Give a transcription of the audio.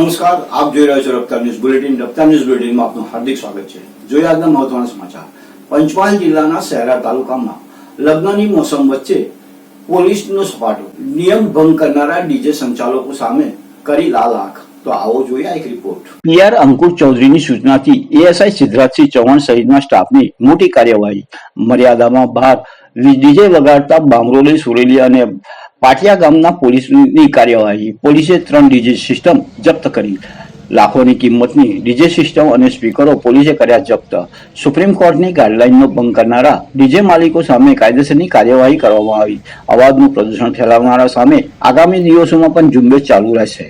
નમસ્કાર, આપ જોઈ રહ્યા છો રફતાર ન્યૂઝ બુલેટિન. રફતાર ન્યૂઝ બુલેટિનમાં આપનું હાર્દિક સ્વાગત છે. જોઈએ આજના મહત્વના સમાચાર. પંચમહાલ જિલ્લાના શહેરા તાલુકામાં લગ્નની મોસમ વચ્ચે પોલીસનો સપાટો. નિયમ ભંગ કરનારા ડીજે સંચાલકો સામે કરી લાલ આંખ. તો આવો જોઈએ એક રિપોર્ટ. પીઆર અંકુર ચૌધરીની સૂચનાથી એએસઆઈ સિદ્ધરાજસિંહ ચૌહાણ સહિતના સ્ટાફની મોટી કાર્યવાહી. મર્યાદામાં બહાર ડીજે વગાડતા બામરોલી, સુરેલી અને પાટિયા ગામના પોલીસની કાર્યવાહી. પોલીસે 3 ડીજે સિસ્ટમ જપ્ત કરી. લાખોની કિંમતની ડીજે સિસ્ટમ અને સ્પીકરો પોલીસે કર્યા જપ્ત. સુપ્રીમ કોર્ટની ગાઈડલાઈનનો ભંગ કરનારા ડીજે માલિકો સામે કાયદેસરની કાર્યવાહી કરવામાં આવી. અવાજનું પ્રદૂષણ ફેલાવનારા સામે આગામી દિવસોમાં પણ ઝુંબેશ ચાલુ રહેશે.